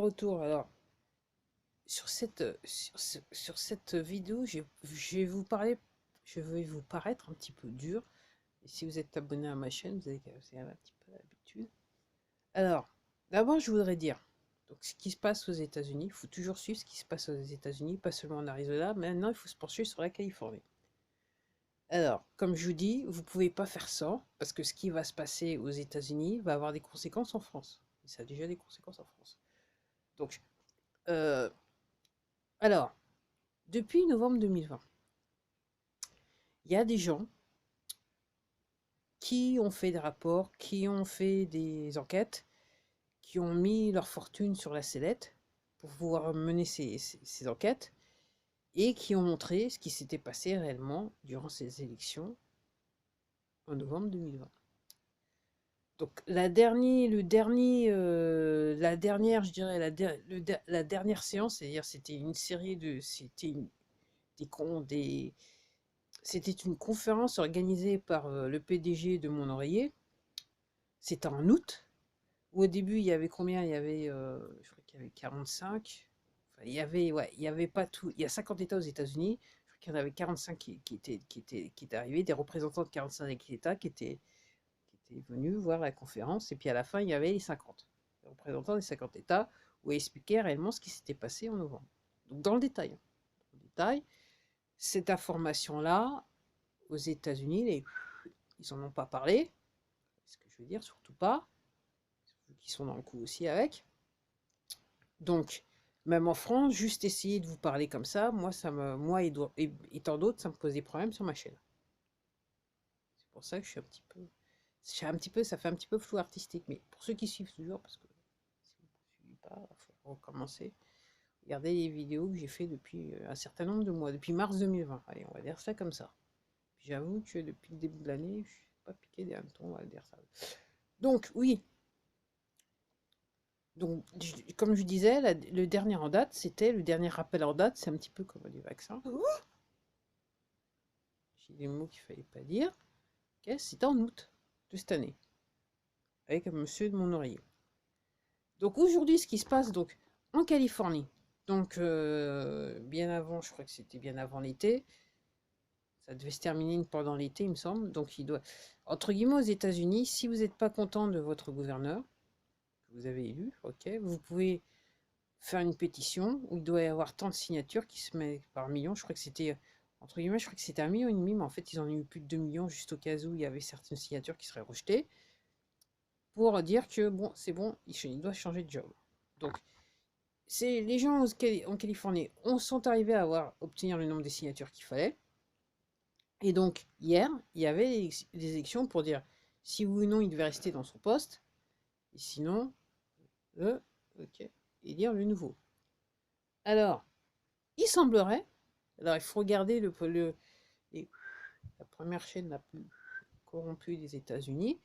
retour. Alors, sur cette vidéo, je vais vous parler, je vais vous paraître un petit peu dur. Et si vous êtes abonné à ma chaîne, vous avez un petit peu l'habitude. Alors, d'abord, je voudrais dire, donc, ce qui se passe aux États-Unis, il faut toujours suivre ce qui se passe aux États-Unis, pas seulement en Arizona. Maintenant, il faut se poursuivre sur la Californie. Alors, comme je vous dis, vous ne pouvez pas faire ça, parce que ce qui va se passer aux États-Unis va avoir des conséquences en France. Et ça a déjà des conséquences en France. Donc, euh, alors, depuis novembre 2020, il y a des gens qui ont fait des rapports, qui ont fait des enquêtes, qui ont mis leur fortune sur la sellette pour pouvoir mener ces enquêtes et qui ont montré ce qui s'était passé réellement durant ces élections en novembre 2020. Donc la dernière, je dirais la dernière séance, c'est-à-dire c'était une série de, des, c'était une conférence organisée par le PDG de Mon Oreiller. C'était en août. Où au début il y avait combien? Il y avait, je crois qu'il y avait 45. Enfin, il y avait pas tout. Il y a 50 États aux États-Unis. Je crois qu'il y en avait 45 qui étaient arrivés, des représentants de 45 États qui étaient venus voir la conférence. Et puis à la fin, il y avait les 50, les représentants des 50 États, où ils expliquaient réellement ce qui s'était passé en novembre. Donc dans le détail. Dans le détail, cette information-là, aux États-Unis, ils n'en ont pas parlé. Ce que je veux dire, surtout pas. Qui sont dans le coup aussi avec. Donc, même en France, juste essayer de vous parler comme ça, moi et tant d'autres, ça me pose des problèmes sur ma chaîne. C'est pour ça que ça fait un petit peu flou artistique. Mais pour ceux qui suivent toujours, parce que si vous ne suivez pas, il faut recommencer. Regardez les vidéos que j'ai fait depuis un certain nombre de mois, depuis mars 2020. Allez, on va dire ça comme ça. J'avoue que depuis le début de l'année, je ne suis pas piqué des hannetons, on va dire ça. Donc, oui. Donc, comme je disais, le dernier en date, c'était le dernier rappel en date, c'est un petit peu comme les vaccins. J'ai des mots qu'il ne fallait pas dire. Okay, c'était en août de cette année, avec un monsieur de mon oreiller. Donc aujourd'hui, ce qui se passe donc en Californie, donc bien avant, je crois que c'était bien avant l'été, ça devait se terminer pendant l'été, il me semble. Donc il doit, entre guillemets, aux États-Unis, si vous n'êtes pas content de votre gouverneur que vous avez élu, ok, vous pouvez faire une pétition où il doit y avoir tant de signatures qui se mettent par millions. Je crois que c'était, entre guillemets, je crois que c'était 1,5 million, mais en fait, ils en ont eu plus de 2 millions, juste au cas où il y avait certaines signatures qui seraient rejetées, pour dire que, bon, c'est bon, il doit changer de job. Donc, les gens en Californie sont arrivés à obtenir le nombre de signatures qu'il fallait. Et donc, hier, il y avait des élections pour dire si oui ou non il devait rester dans son poste, et sinon, ok, élire le nouveau. Alors, il semblerait, alors il faut regarder la première chaîne la plus corrompue des États-Unis,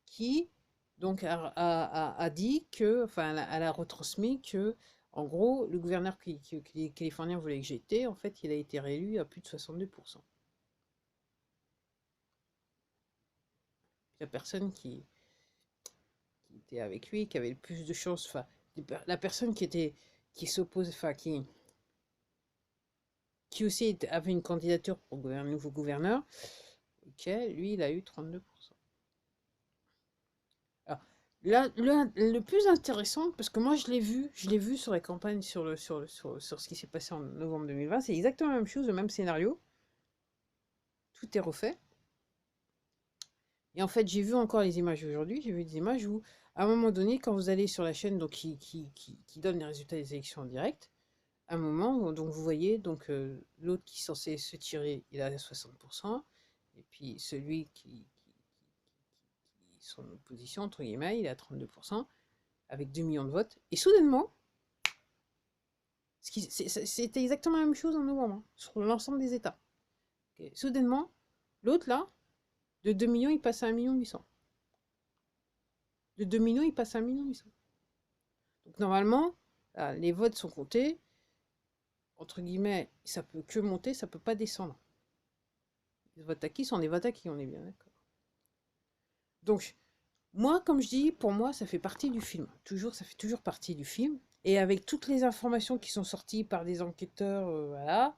qui donc a dit que, enfin, elle a retransmis que, en gros, le gouverneur que les Californiens voulaient que j'étais, en fait, il a été réélu à plus de 62%. La personne qui était avec lui, qui avait le plus de chances, enfin, la personne qui s'oppose, enfin, qui aussi avait une candidature pour un nouveau gouverneur, ok, lui, il a eu 32%. Alors, là, le plus intéressant, parce que moi je l'ai vu sur la campagne, sur ce qui s'est passé en novembre 2020, c'est exactement la même chose, le même scénario, tout est refait. Et en fait, j'ai vu encore les images aujourd'hui, j'ai vu des images où, à un moment donné, quand vous allez sur la chaîne donc, qui donne les résultats des élections en direct, à un moment, donc vous voyez donc l'autre qui est censé se tirer, il a 60%, et puis celui son opposition, entre guillemets, il est à 32%, avec 2 millions de votes, et soudainement, c'était exactement la même chose en novembre, hein, sur l'ensemble des États. Okay. Soudainement, l'autre là, de 2 millions, il passe à 1 million 800. De 2 millions, il passe à 1 million 800. Donc normalement, là, les votes sont comptés. Entre guillemets, ça peut que monter, ça peut pas descendre. Les votes acquis sont des votes acquis, on est bien d'accord. Donc, Moi, comme je dis, pour moi, ça fait partie du film. Toujours, ça fait toujours partie du film. Et avec toutes les informations qui sont sorties par des enquêteurs, voilà,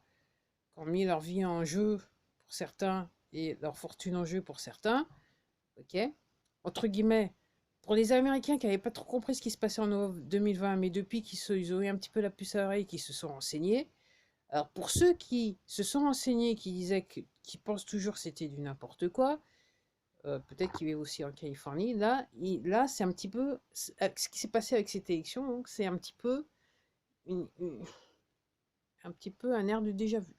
qui ont mis leur vie en jeu pour certains et leur fortune en jeu pour certains, ok? Entre guillemets, pour les Américains qui n'avaient pas trop compris ce qui se passait en novembre 2020, mais depuis ils ont eu un petit peu la puce à l'oreille, qui se sont renseignés. Alors pour ceux qui se sont renseignés, qui disaient qui pensent toujours que c'était du n'importe quoi, peut-être qu'il est aussi en Californie. Là c'est un petit peu ce qui s'est passé avec cette élection, donc c'est un petit peu un petit peu un air de déjà vu.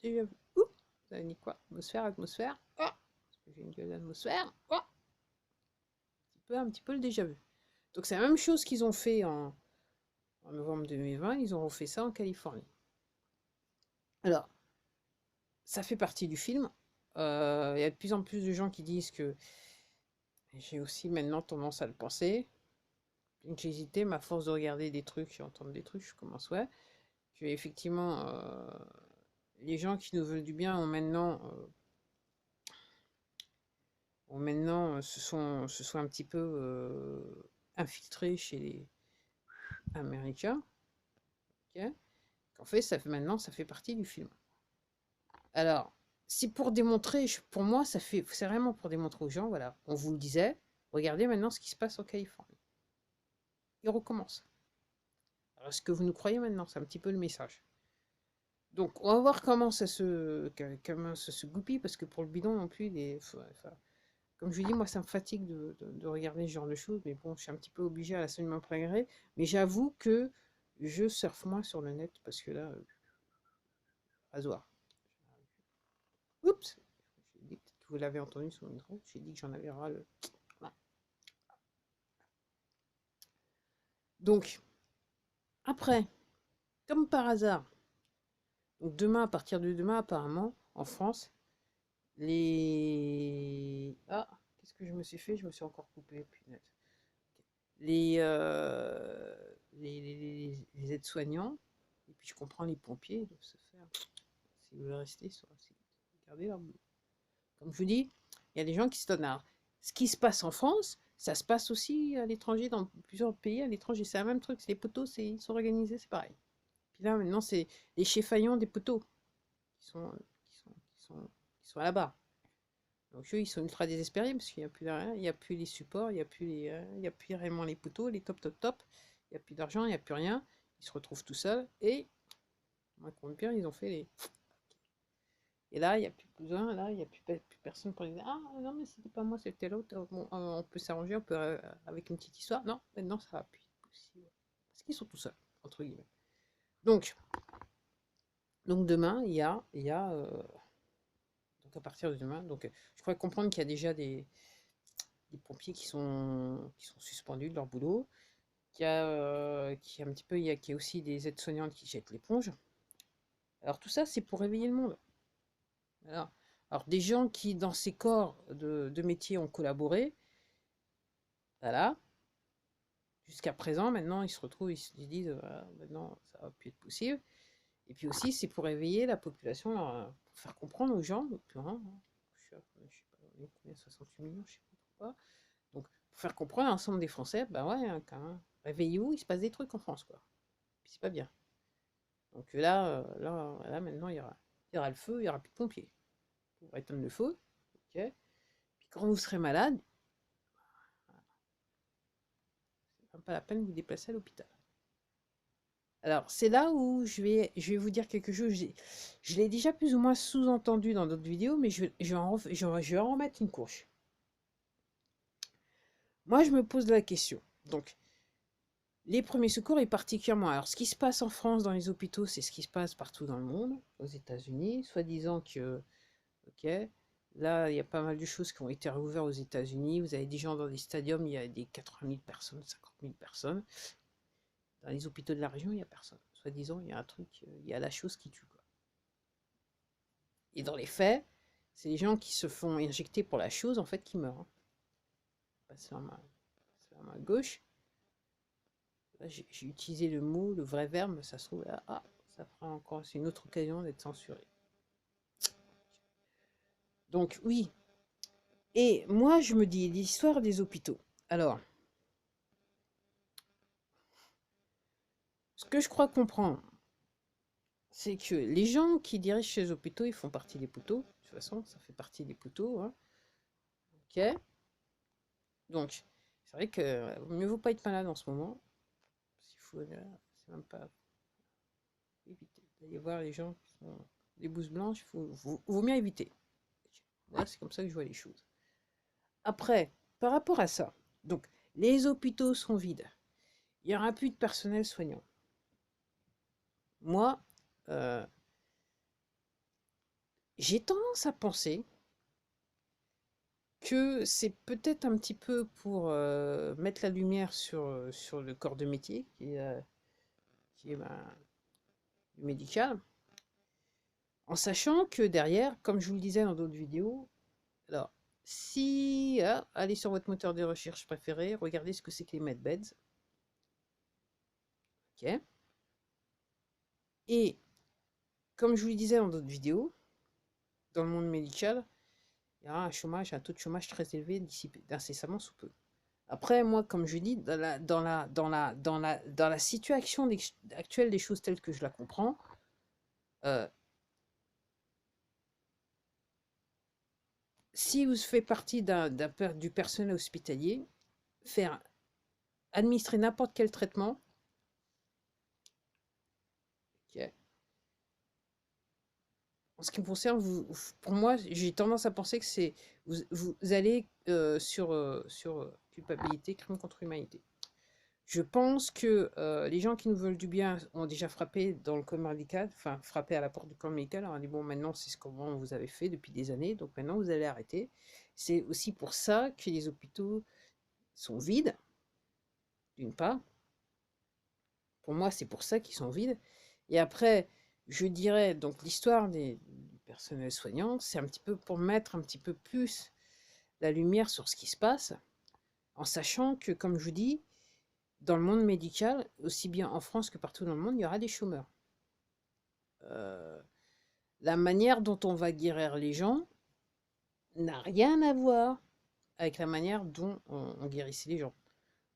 Déjà vu. Ouh, ça dit quoi? Atmosphère, atmosphère. Ah, j'ai une gueule d'atmosphère. Ah, un petit peu le déjà vu. Donc c'est la même chose qu'ils ont fait en novembre 2020, ils ont refait ça en Californie. Alors, ça fait partie du film. Il y a de plus en plus de gens qui disent que j'ai aussi maintenant tendance à le penser. J'ai hésité, mais à force de regarder des trucs et entendre des trucs, je commence, ouais, que effectivement, les gens qui nous veulent du bien se sont un petit peu infiltrés chez les Américains. Ok. En fait, maintenant, ça fait partie du film. Alors, c'est pour démontrer, pour moi, c'est vraiment pour démontrer aux gens, voilà, on vous le disait, regardez maintenant ce qui se passe en Californie. Il recommence. Alors, est-ce que vous nous croyez maintenant? C'est un petit peu le message. Donc, on va voir comment ça se goupille, parce que pour le bidon non plus, comme je vous dis, moi, ça me fatigue de regarder ce genre de choses, mais bon, je suis un petit peu obligée à la semaine prégré. Mais j'avoue que je surfe moins sur le net, parce que là, rasoir. Oups! J'ai dit, peut-être que vous l'avez entendu sur le micro, j'ai dit que j'en avais ras le. Voilà. Donc, après, comme par hasard, donc demain, à partir de demain, apparemment, en France, Ah, qu'est-ce que je me suis fait? Je me suis encore coupé, punaise. Les, euh, les aides-soignants, et puis je comprends les pompiers, ils doivent se faire. S'ils veulent rester, garder leur boulot. Comme je vous dis, il y a des gens qui se donnent. Alors, ce qui se passe en France, ça se passe aussi à l'étranger, dans plusieurs pays à l'étranger. C'est le même truc. Les poteaux, ils sont organisés, c'est pareil. Puis là, maintenant, c'est les cheffaillons des poteaux qui sont, qui sont à la barre. Donc eux, ils sont ultra désespérés parce qu'il n'y a plus rien, il n'y a plus les supports, il y a plus réellement les poteaux, les top top top. Il n'y a plus d'argent, il n'y a plus rien. Ils se retrouvent tout seuls et, moins qu'on le pire, ils ont fait les. Et là, il n'y a plus besoin, là, il n'y a plus personne pour dire ah non, mais c'était pas moi, c'était l'autre. Bon, on peut s'arranger, on peut avec une petite histoire. Non, maintenant ça va plus possible. Parce qu'ils sont tout seuls, entre guillemets. Donc, demain, donc à partir de demain, donc je crois comprendre qu'il y a déjà des pompiers qui sont suspendus de leur boulot, qui un petit peu, qu'il y a aussi des aides-soignantes qui jettent l'éponge. Alors tout ça, c'est pour réveiller le monde. Alors, des gens qui, dans ces corps de métier, ont collaboré, voilà, jusqu'à présent, maintenant, ils se retrouvent, ils se disent, voilà, maintenant, ça va plus être possible. Et puis aussi, c'est pour réveiller la population, pour faire comprendre aux gens, hein, je sais pas, combien, 68 millions, je sais pas pourquoi. Donc, pour faire comprendre à l'ensemble des Français, bah ouais, hein, quand même, réveillez-vous, il se passe des trucs en France, quoi. Puis c'est pas bien. Donc là, maintenant, il y aura le feu, il y aura plus de pompiers. Pour éteindre le feu, ok. Puis quand vous serez malade, c'est même pas la peine de vous déplacer à l'hôpital. Alors, c'est là où je vais vous dire quelque chose. Je l'ai déjà plus ou moins sous-entendu dans d'autres vidéos, mais je vais en remettre une couche. Moi, je me pose la question. Donc, les premiers secours et particulièrement. Alors, ce qui se passe en France dans les hôpitaux, c'est ce qui se passe partout dans le monde, aux États-Unis, soi-disant que, ok, là, il y a pas mal de choses qui ont été réouvertes aux États-Unis. Vous avez des gens dans des stadiums, il y a des 80 000 personnes, 50 000 personnes. Dans les hôpitaux de la région, il n'y a personne. Soi-disant, il y a un truc, il y a la chose qui tue, quoi. Et dans les faits, c'est les gens qui se font injecter pour la chose, en fait, qui meurent. Hein. Passer en main gauche. Là, j'ai utilisé le mot, le vrai verbe, ça se trouve là. Ah, ça fera encore, c'est une autre occasion d'être censuré. Donc, oui. Et moi, je me dis l'histoire des hôpitaux. Alors, ce que je crois comprendre, c'est que les gens qui dirigent ces hôpitaux, ils font partie des poteaux. De toute façon, ça fait partie des poteaux. Hein. Ok. Donc, c'est vrai que mieux vaut pas être malade en ce moment. Parce qu'il faut, c'est même pas éviter d'aller voir les gens qui sont des blouses blanches. Vaut mieux éviter. Moi, c'est comme ça que je vois les choses. Après, par rapport à ça, donc les hôpitaux sont vides. Il n'y aura plus de personnel soignant. Moi, euh, j'ai tendance à penser que c'est peut-être un petit peu pour mettre la lumière sur le corps de métier, qui est ben, du médical, en sachant que derrière, comme je vous le disais dans d'autres vidéos, alors, si, allez sur votre moteur de recherche préféré, regardez ce que c'est que les medbeds, ok. Et comme je vous le disais dans d'autres vidéos, dans le monde médical, il y aura un taux de chômage très élevé d'ici d'incessamment sous peu. Après, moi, comme je dis, dans la situation actuelle des choses telles que je la comprends, euh, si vous faites partie du personnel hospitalier, faire administrer n'importe quel traitement, ok. En ce qui me concerne, pour moi, j'ai tendance à penser que vous allez sur culpabilité, crime contre l'humanité. Je pense que les gens qui nous veulent du bien ont déjà frappé dans le corps médical, enfin frappé à la porte du corps médical. Alors on dit bon, maintenant c'est ce que vous avez fait depuis des années, donc maintenant vous allez arrêter. C'est aussi pour ça que les hôpitaux sont vides, d'une part. Pour moi, c'est pour ça qu'ils sont vides. Et après, je dirais donc l'histoire du personnel soignant, c'est un petit peu pour mettre un petit peu plus la lumière sur ce qui se passe, en sachant que, comme je vous dis, dans le monde médical, aussi bien en France que partout dans le monde, il y aura des chômeurs. Euh, la manière dont on va guérir les gens n'a rien à voir avec la manière dont on guérissait les gens.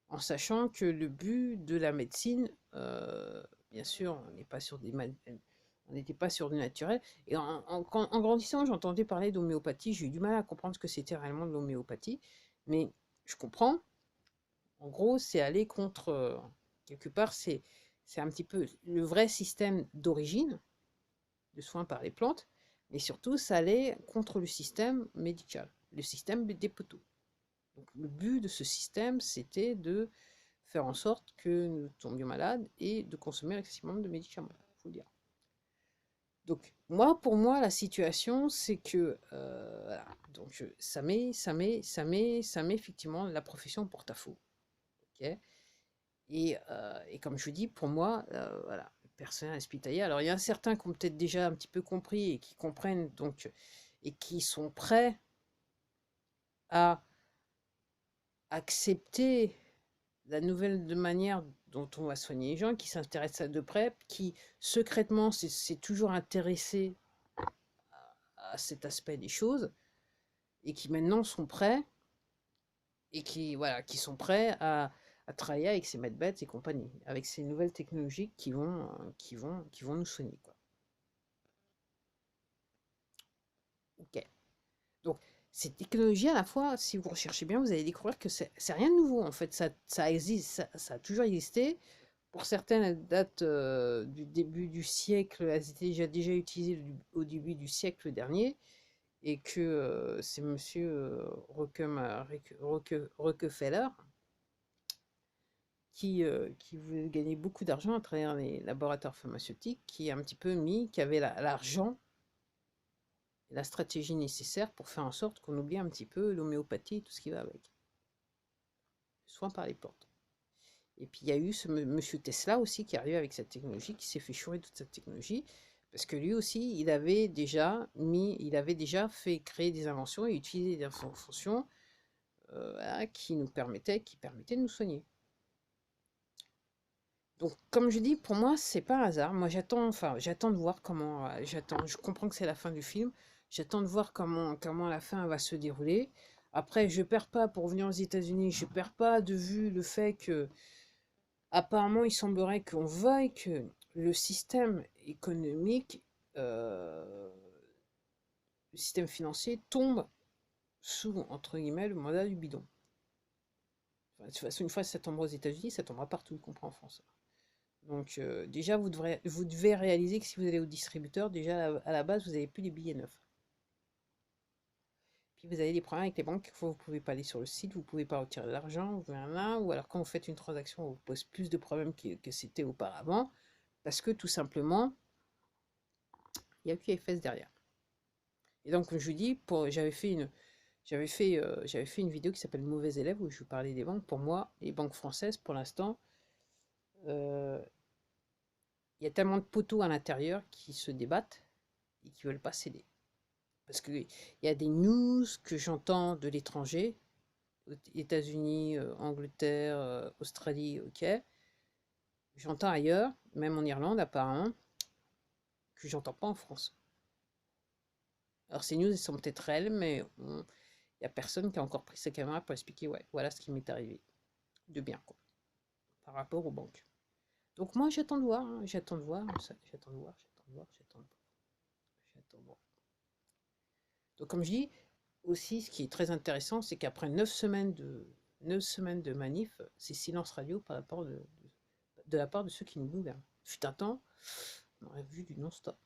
En sachant que le but de la médecine, bien sûr, on n'est pas sur on n'était pas sur du naturel. Et en grandissant, j'entendais parler d'homéopathie. J'ai eu du mal à comprendre ce que c'était réellement de l'homéopathie. Mais je comprends. En gros, c'est aller contre, quelque part, c'est un petit peu le vrai système d'origine de soins par les plantes, mais surtout, ça allait contre le système médical, le système des poteaux. Donc, le but de ce système, c'était de faire en sorte que nous tombions malades et de consommer excessivement de médicaments, il faut le dire. Donc, pour moi, la situation, c'est que, voilà, donc, ça met effectivement la profession en porte-à-faux. Ok. Et comme je vous dis, pour moi, voilà, le personnel hospitalier. Alors, il y a certains qui ont peut-être déjà un petit peu compris et qui comprennent donc et qui sont prêts à accepter la nouvelle manière dont on va soigner les gens, qui s'intéressent à de près, qui secrètement s'est toujours intéressé à cet aspect des choses et qui maintenant sont prêts et qui voilà, qui sont prêts à travailler avec ces medbeds et compagnie, avec ces nouvelles technologies qui vont nous soigner, quoi. Ok. Donc, ces technologies, à la fois, si vous recherchez bien, vous allez découvrir que c'est rien de nouveau. En fait, ça existe, ça a toujours existé. Pour certaines, elles datent du début du siècle, elles étaient déjà utilisées au début du siècle dernier, et que c'est monsieur Rockefeller qui voulait gagner beaucoup d'argent à travers les laboratoires pharmaceutiques, qui a un petit peu mis, qui avait l'argent et la stratégie nécessaire pour faire en sorte qu'on oublie un petit peu l'homéopathie et tout ce qui va avec. Soin par les plantes. Et puis il y a eu ce monsieur Tesla aussi qui est arrivé avec cette technologie, qui s'est fait chourer toute cette technologie, parce que lui aussi, il avait déjà fait créer des inventions et utiliser des inventions voilà, qui permettaient de nous soigner. Donc, comme je dis, pour moi, c'est pas un hasard. Moi, j'attends de voir comment. Je comprends que c'est la fin du film. J'attends de voir comment la fin va se dérouler. Après, je perds pas, pour revenir aux États-Unis, je perds pas de vue le fait que, apparemment, il semblerait qu'on veuille que le système économique, euh, le système financier tombe sous, entre guillemets, le mandat du bidon. Enfin, de toute façon, une fois que ça tombera aux États-Unis, ça tombera partout, y compris en France. Donc, déjà, vous devez réaliser que si vous allez au distributeur, déjà, à la base, vous n'avez plus les billets neufs. Puis vous avez des problèmes avec les banques, vous ne pouvez pas aller sur le site, vous ne pouvez pas retirer de l'argent, ou alors quand vous faites une transaction, on vous pose plus de problèmes que c'était auparavant, parce que tout simplement, il n'y a plus QFS derrière. Et donc, comme je vous dis, j'avais fait une vidéo qui s'appelle Mauvais élève, où je vous parlais des banques. Pour moi, les banques françaises, pour l'instant, euh, il y a tellement de poteaux à l'intérieur qui se débattent et qui ne veulent pas céder. Parce qu'il y a des news que j'entends de l'étranger, États-Unis, Angleterre, Australie, ok. J'entends ailleurs, même en Irlande apparemment, que j'entends pas en France. Alors ces news, elles sont peut-être réelles, mais il n'y a personne qui a encore pris sa caméra pour expliquer, ouais, voilà ce qui m'est arrivé de bien, quoi, par rapport aux banques. Donc moi, j'attends de voir, hein, j'attends de voir, j'attends de voir, j'attends de voir, j'attends de voir. Donc comme je dis, aussi, ce qui est très intéressant, c'est qu'après 9 semaines de manif, c'est silence radio par rapport de la part de ceux qui nous gouvernent. Fut un temps, on aurait vu du non-stop.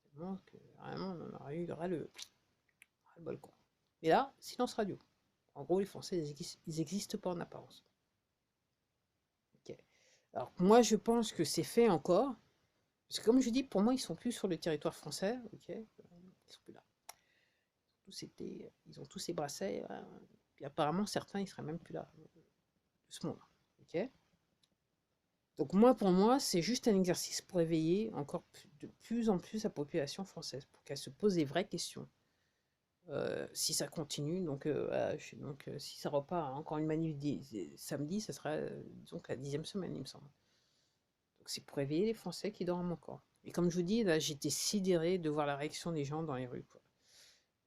Tellement que vraiment, on en aurait eu ras le bol, quoi. Mais là, silence radio. En gros, les Français, ils existent pas en apparence. Ok. Alors, moi, je pense que c'est fait encore. Parce que, comme je dis, pour moi, ils sont plus sur le territoire français. Ok. Ils sont plus là. Ils ont tous ces bracelets. Puis apparemment, certains, ils seraient même plus là de ce monde. Ok. Donc moi, pour moi, c'est juste un exercice pour éveiller encore de plus en plus la population française, pour qu'elle se pose des vraies questions. Si ça continue, voilà, si ça repart encore une manif samedi, ça sera donc la 10e semaine, il me semble. Donc c'est pour éveiller les Français qui dorment encore. Et comme je vous dis, là, j'étais sidérée de voir la réaction des gens dans les rues, quoi.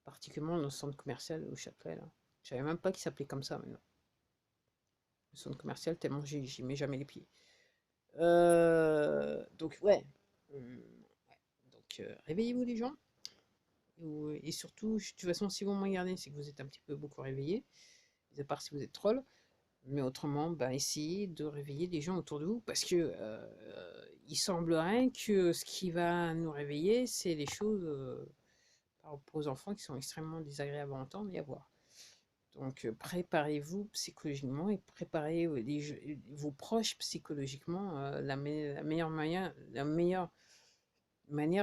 Particulièrement dans le centre commercial au Châtelet, là. Je savais même pas qu'il s'appelait comme ça maintenant. Le centre commercial, tellement j'y mets jamais les pieds. Donc ouais. Donc réveillez-vous les gens. Et surtout, de toute façon, si vous me regardez, c'est que vous êtes un petit peu beaucoup réveillé, à part si vous êtes troll. Mais autrement, bah, essayez de réveiller les gens autour de vous, parce que il semblerait que ce qui va nous réveiller, c'est les choses par rapport aux enfants qui sont extrêmement désagréables à entendre et à voir. Donc préparez-vous psychologiquement et préparez vos proches psychologiquement. La meilleure manière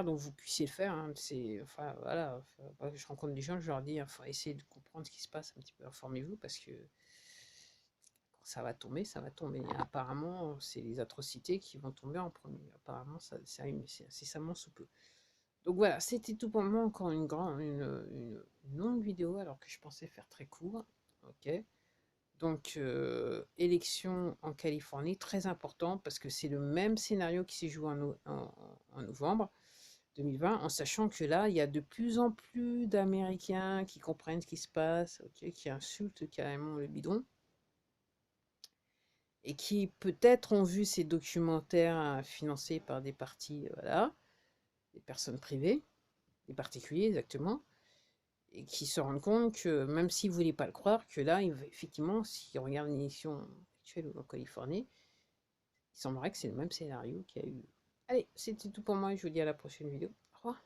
dont vous puissiez le faire, hein, c'est, enfin voilà, je rencontre des gens, je leur dis, il faut essayer de comprendre ce qui se passe un petit peu, informez-vous, parce que quand ça va tomber, ça va tomber. Et apparemment, c'est les atrocités qui vont tomber en premier. Apparemment, c'est incessamment sous peu. Donc voilà, c'était tout pour moi, encore une longue vidéo, alors que je pensais faire très court. Ok. Donc, élection en Californie, très important, parce que c'est le même scénario qui s'est joué en novembre 2020, en sachant que là, il y a de plus en plus d'Américains qui comprennent ce qui se passe, ok, qui insultent carrément le bidon, et qui peut-être ont vu ces documentaires financés par des partis, voilà, des personnes privées, des particuliers exactement, et qui se rendent compte que, même s'ils ne voulaient pas le croire, que là, effectivement, si on regarde l'élection actuelle en Californie, il semblerait que c'est le même scénario qu'il y a eu. Allez, c'était tout pour moi, je vous dis à la prochaine vidéo. Au revoir.